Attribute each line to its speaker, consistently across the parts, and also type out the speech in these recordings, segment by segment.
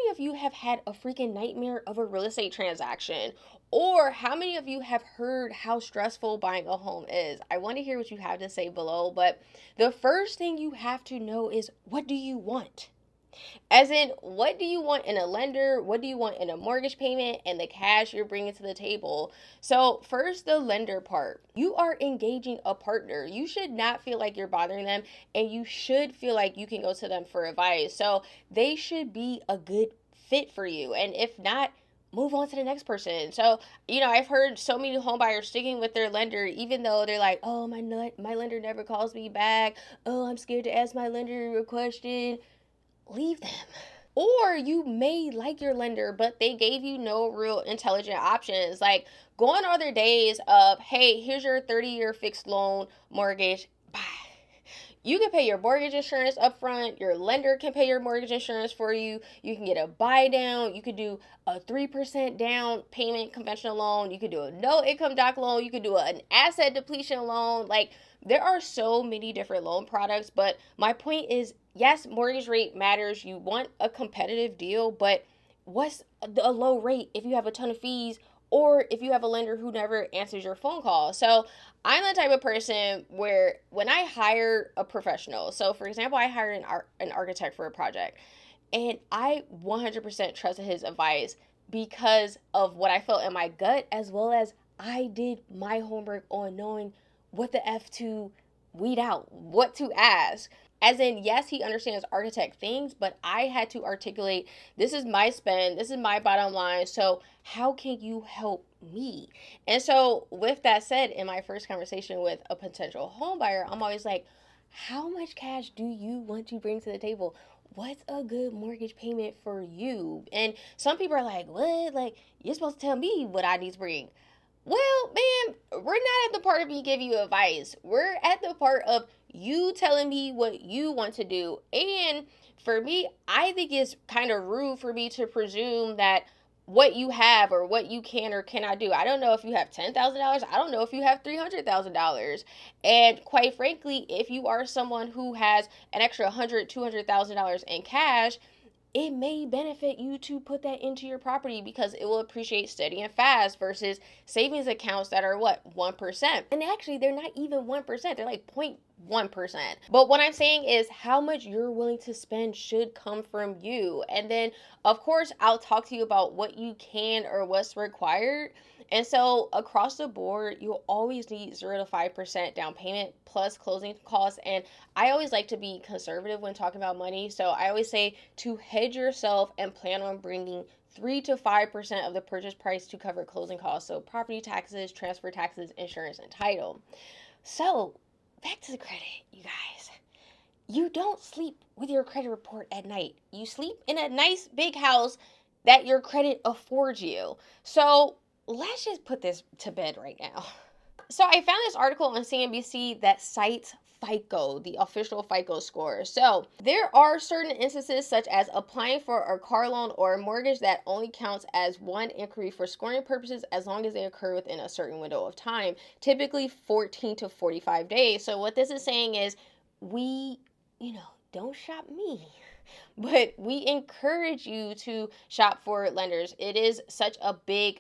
Speaker 1: many of you have had a freaking nightmare of a real estate transaction? Or how many of you have heard how stressful buying a home is? I want to hear what you have to say below, but the first thing you have to know is, what do you want? As in, what do you want in a lender? What do you want in a mortgage payment and the cash you're bringing to the table? So, first, the lender part. You are engaging a partner. You should not feel like you're bothering them, and you should feel like you can go to them for advice. So, they should be a good fit for you. And if not, move on to the next person. So, I've heard so many home buyers sticking with their lender, even though they're like, oh, my lender never calls me back. Oh, I'm scared to ask my lender a question. Leave them. Or you may like your lender, but they gave you no real intelligent options. Like, go on other days of, hey, here's your 30-year fixed loan mortgage. Bye. You can pay your mortgage insurance up front. Your lender can pay your mortgage insurance for you. You can get a buy down. You could do a 3% down payment conventional loan. You could do a no income doc loan. You could do an asset depletion loan. Like, there are so many different loan products, but my point is, yes, mortgage rate matters. You want a competitive deal, but what's a low rate if you have a ton of fees, or if you have a lender who never answers your phone call? So I'm the type of person where when I hire a professional, so for example, I hired an architect for a project, and I 100% trusted his advice because of what I felt in my gut, as well as I did my homework on knowing what the F to weed out, what to ask. As in, yes, he understands architect things, but I had to articulate, this is my spend, this is my bottom line, so how can you help me? And so with that said, in my first conversation with a potential home buyer, I'm always like, how much cash do you want to bring to the table? What's a good mortgage payment for you? And some people are like, what? Like, you're supposed to tell me what I need to bring. Well, man, we're not at the part of me giving you advice. We're at the part of you telling me what you want to do. And for me, I think it's kind of rude for me to presume that what you have or what you can or cannot do. I don't know if you have $10,000. I don't know if you have $300,000. And quite frankly, if you are someone who has an extra $100,000, $200,000 in cash, it may benefit you to put that into your property because it will appreciate steady and fast versus savings accounts that are what, 1%. And actually, they're not even 1%, they're like 0.1%. But what I'm saying is, how much you're willing to spend should come from you. And then, of course, I'll talk to you about what you can or what's required. And so across the board, you'll always need 0 to 5% down payment plus closing costs. And I always like to be conservative when talking about money. So I always say to hedge yourself and plan on bringing 3 to 5% of the purchase price to cover closing costs. So property taxes, transfer taxes, insurance, and title. So back to the credit, you guys. You don't sleep with your credit report at night. You sleep in a nice big house that your credit affords you. So let's just put this to bed right now. So I found this article on CNBC that cites FICO, the official FICO score. So there are certain instances such as applying for a car loan or a mortgage that only counts as one inquiry for scoring purposes as long as they occur within a certain window of time, typically 14 to 45 days. So what this is saying is, we, don't shop me, but we encourage you to shop for lenders. It is such a big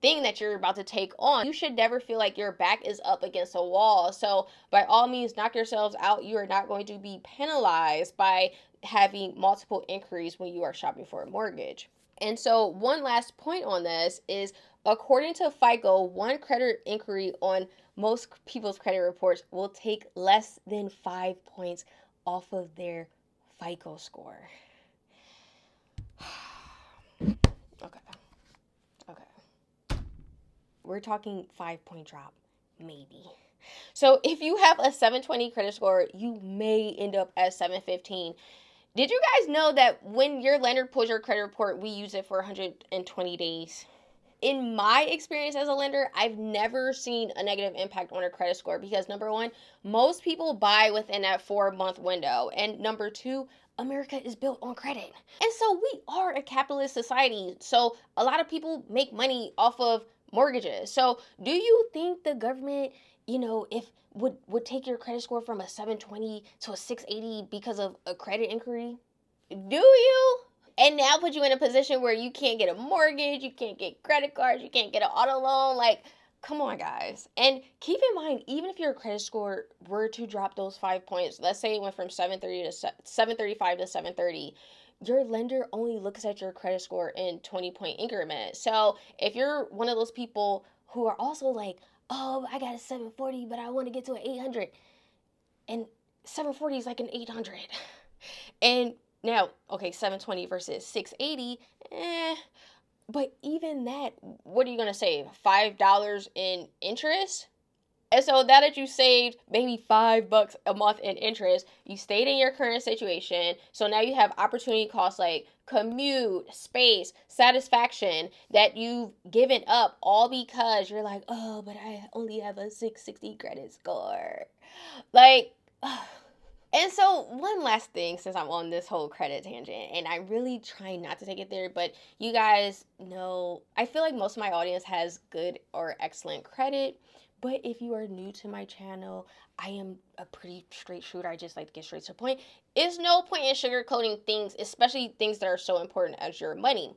Speaker 1: thing that you're about to take on. You should never feel like your back is up against a wall. So by all means, knock yourselves out. You are not going to be penalized by having multiple inquiries when you are shopping for a mortgage. And so one last point on this is, according to FICO, one credit inquiry on most people's credit reports will take less than 5 points off of their FICO score. Okay. We're talking 5-point drop, maybe. So if you have a 720 credit score, you may end up at 715. Did you guys know that when your lender pulls your credit report, we use it for 120 days? In my experience as a lender, I've never seen a negative impact on a credit score because, number one, most people buy within that 4-month window. And number two, America is built on credit. And so we are a capitalist society. So a lot of people make money off of mortgages. So do you think the government, if would take your credit score from a 720 to a 680 because of a credit inquiry? Do you? and now put you in a position where you can't get a mortgage, you can't get credit cards, you can't get an auto loan. Like, come on, guys. And keep in mind, even if your credit score were to drop those 5 points, let's say it went from 730 to 735 to 730, your lender only looks at your credit score in 20-point increments. So if you're one of those people who are also like, oh, I got a 740, but I want to get to an 800, and 740 is like an 800. And now, okay, 720 versus 680, but even that, what are you going to save? $5 in interest? And so now that you saved maybe $5 a month in interest, you stayed in your current situation. So now you have opportunity costs like commute, space, satisfaction that you've given up, all because you're like, oh, but I only have a 660 credit score. Like, and so one last thing, since I'm on this whole credit tangent, and I really try not to take it there, but you guys know, I feel like most of my audience has good or excellent credit. But if you are new to my channel, I am a pretty straight shooter. I just like to get straight to the point. There's no point in sugarcoating things, especially things that are so important as your money.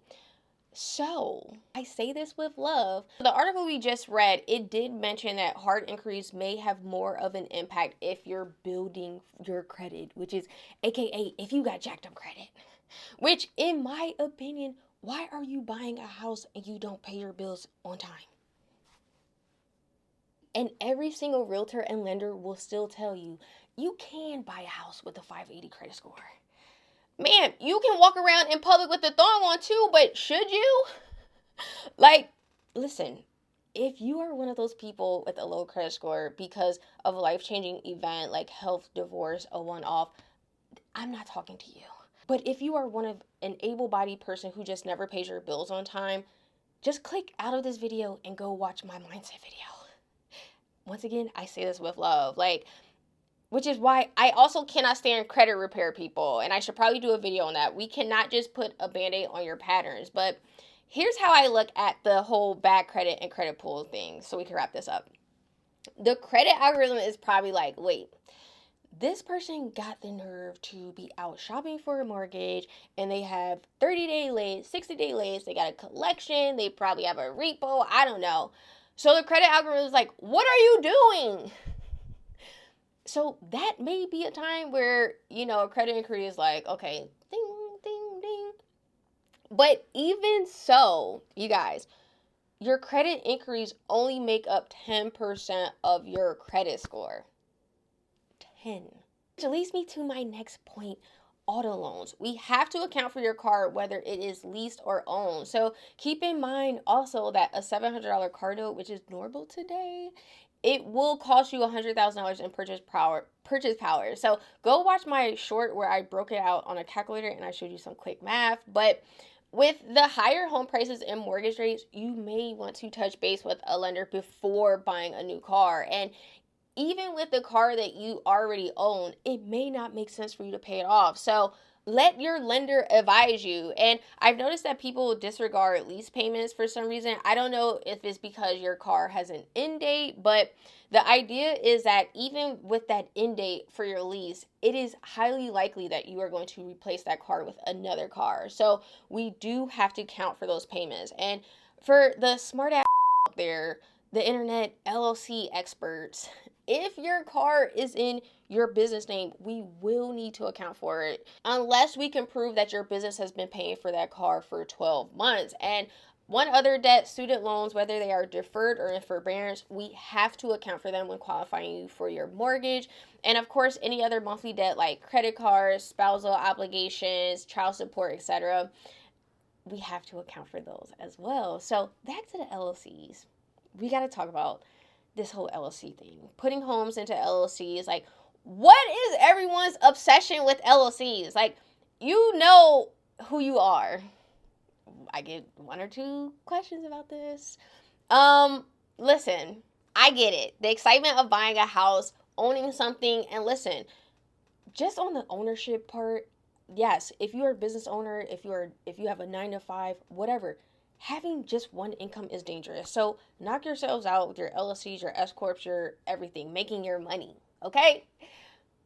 Speaker 1: So, I say this with love. The article we just read, it did mention that hard inquiries may have more of an impact if you're building your credit, which is AKA if you got jacked up credit. Which, in my opinion, why are you buying a house and you don't pay your bills on time? And every single realtor and lender will still tell you, you can buy a house with a 580 credit score. Man, you can walk around in public with the thong on too, but should you? Like, listen, if you are one of those people with a low credit score because of a life-changing event like health, divorce, a one-off, I'm not talking to you. But if you are one of an able-bodied person who just never pays your bills on time, just click out of this video and go watch my mindset video. Once again, I say this with love. Like, which is why I also cannot stand credit repair people. And I should probably do a video on that. We cannot just put a Band-Aid on your patterns. But here's how I look at the whole bad credit and credit pull thing, so we can wrap this up. The credit algorithm is probably like, wait, this person got the nerve to be out shopping for a mortgage and they have 30-day late, 60-day late, they got a collection, they probably have a repo, I don't know. So the credit algorithm is like, what are you doing? So that may be a time where, a credit inquiry is like, okay, ding, ding, ding. But even so, you guys, your credit inquiries only make up 10% of your credit score. 10. Which leads me to my next point, auto loans. We have to account for your car whether it is leased or owned. So keep in mind also that a $700 car note, which is normal today, it will cost you $100,000 in purchase power. So go watch my short where I broke it out on a calculator and I showed you some quick math. But with the higher home prices and mortgage rates, you may want to touch base with a lender before buying a new car. And even with the car that you already own, it may not make sense for you to pay it off. So let your lender advise you. And I've noticed that people disregard lease payments for some reason. I don't know if it's because your car has an end date, but the idea is that even with that end date for your lease, it is highly likely that you are going to replace that car with another car. So we do have to count for those payments. And for the smart ass out there, the internet LLC experts, if your car is in your business name, we will need to account for it unless we can prove that your business has been paying for that car for 12 months. And one other debt, student loans, whether they are deferred or in forbearance, we have to account for them when qualifying you for your mortgage. And of course, any other monthly debt like credit cards, spousal obligations, child support, etc., we have to account for those as well. So back to the LLCs. We got to talk about this whole LLC thing. Putting homes into LLCs, like, what is everyone's obsession with LLCs? Like, you know who you are. I get one or two questions about this. Listen, I get it. The excitement of buying a house, owning something, and listen, just on the ownership part, yes, if you are a business owner, if you have a 9 to 5, whatever, having just one income is dangerous. So knock yourselves out with your LLCs, your S corps, your everything, making your money. Okay?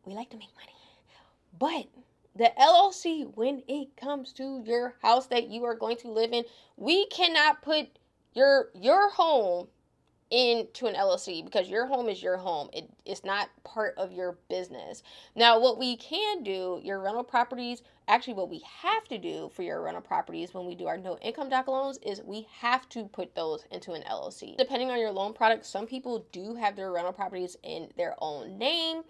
Speaker 1: We like to make money. But the LLC, when it comes to your house that you are going to live in, we cannot put your home into an LLC because your home is your home. It's not part of your business. Now, what we can do, your rental properties, actually what we have to do for your rental properties when we do our no income doc loans is we have to put those into an LLC. Depending on your loan product, some people do have their rental properties in their own name.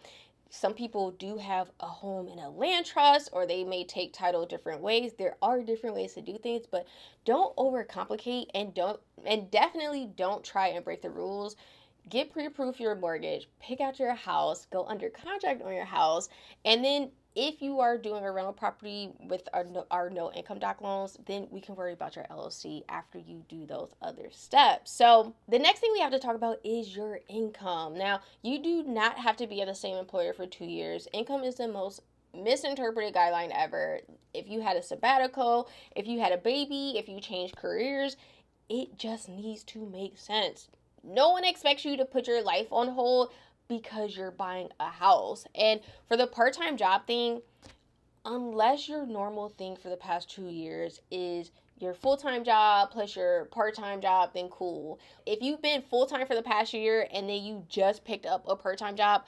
Speaker 1: Some people do have a home in a land trust, or they may take title different ways. There are different ways to do things, but don't overcomplicate, and definitely don't try and break the rules. Get pre-approved for your mortgage, pick out your house, go under contract on your house, and then if you are doing a rental property with our no income doc loans, then we can worry about your LLC after you do those other steps. So the next thing we have to talk about is your income. Now, you do not have to be at the same employer for 2 years. Income is the most misinterpreted guideline ever. If you had a sabbatical, if you had a baby, if you changed careers, it just needs to make sense. No one expects you to put your life on hold because you're buying a house. And for the part-time job thing, unless your normal thing for the past 2 years is your full-time job plus your part-time job, then cool. If you've been full-time for the past year and then you just picked up a part-time job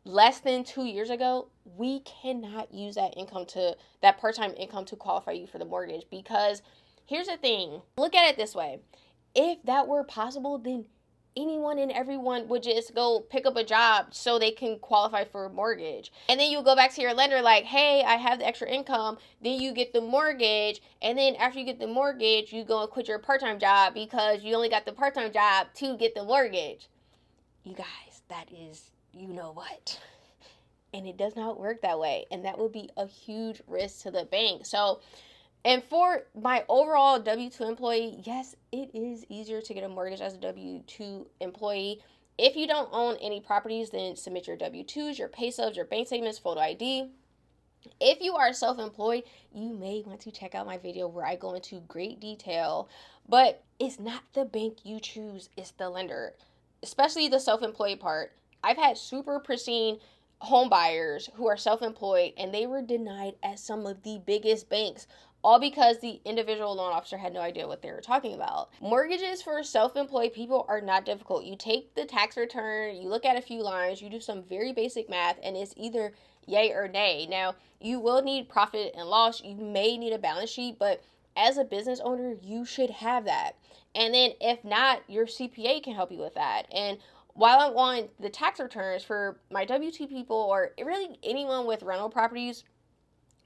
Speaker 1: less than 2 years ago, we cannot use that part-time income to qualify you for the mortgage. Because here's the thing, look at it this way. If that were possible, then anyone and everyone would just go pick up a job so they can qualify for a mortgage. And then you go back to your lender like, hey, I have the extra income. Then you get the mortgage. And then after you get the mortgage, you go and quit your part-time job because you only got the part-time job to get the mortgage. You guys, that is, you know what? And it does not work that way. And that would be a huge risk to the bank. So, and for my overall W-2 employee, yes, it is easier to get a mortgage as a W-2 employee. If you don't own any properties, then submit your W-2s, your pay stubs, your bank statements, photo ID. If you are self-employed, you may want to check out my video where I go into great detail. But it's not the bank you choose, it's the lender, especially the self-employed part. I've had super pristine home buyers who are self-employed and they were denied at some of the biggest banks, all because the individual loan officer had no idea what they were talking about. Mortgages for self-employed people are not difficult. You take the tax return, you look at a few lines, you do some very basic math, and it's either yay or nay. Now, you will need profit and loss. You may need a balance sheet, but as a business owner, you should have that. And then if not, your CPA can help you with that. And while I'm on the tax returns for my W-2 people, or really anyone with rental properties,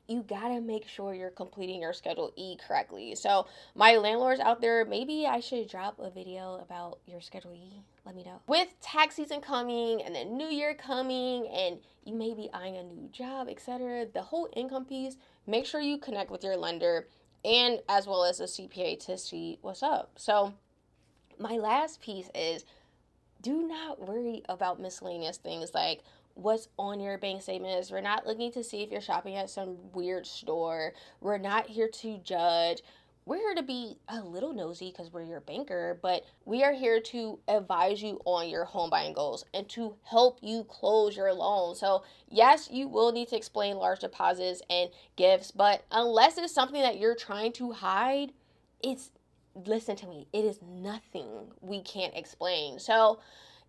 Speaker 1: you gotta make sure you're completing your Schedule E correctly. So my landlords out there, maybe I should drop a video about your Schedule E. Let me know. With tax season coming and the new year coming, and you may be eyeing a new job, etc., the whole income piece, make sure you connect with your lender and as well as a CPA to see what's up. So my last piece is, do not worry about miscellaneous things like what's on your bank statements. We're not looking to see if you're shopping at some weird store. We're not here to judge. We're here to be a little nosy because we're your banker, but we are here to advise you on your home buying goals and to help you close your loan. So yes, you will need to explain large deposits and gifts, but unless it's something that you're trying to hide, listen to me, it is nothing we can't explain. So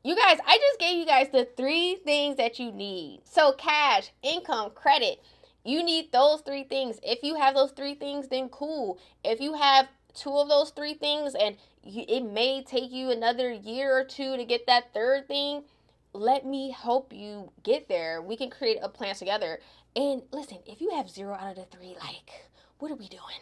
Speaker 1: you guys, I just gave you guys the 3 things that you need. So cash, income, credit, you need those 3 things. If you have those 3 things, then cool. If you have 2 of those 3 things and it may take you another year or 2 to get that 3rd thing, let me help you get there. We can create a plan together. And listen, if you have 0 out of the 3, like, what are we doing?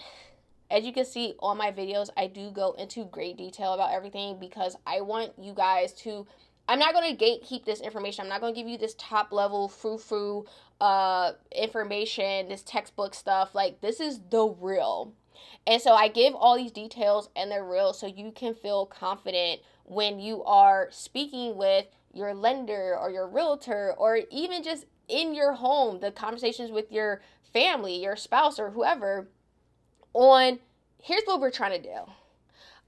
Speaker 1: As you can see on my videos, I do go into great detail about everything because I want you guys to, I'm not going to gatekeep this information. I'm not going to give you this top level frou-frou information, this textbook stuff. Like, this is the real. And so I give all these details and they're real so you can feel confident when you are speaking with your lender or your realtor, or even just in your home, the conversations with your family, your spouse, or whoever, on here's what we're trying to do.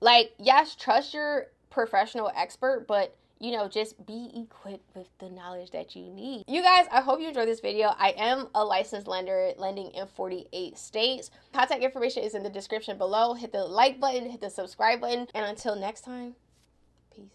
Speaker 1: Like, yes, trust your professional expert, but you know, just be equipped with the knowledge that you need. You guys, I hope you enjoyed this video. I am a licensed lender, lending in 48 states. Contact information is in the description below. Hit the like button, hit the subscribe button, and until next time, peace.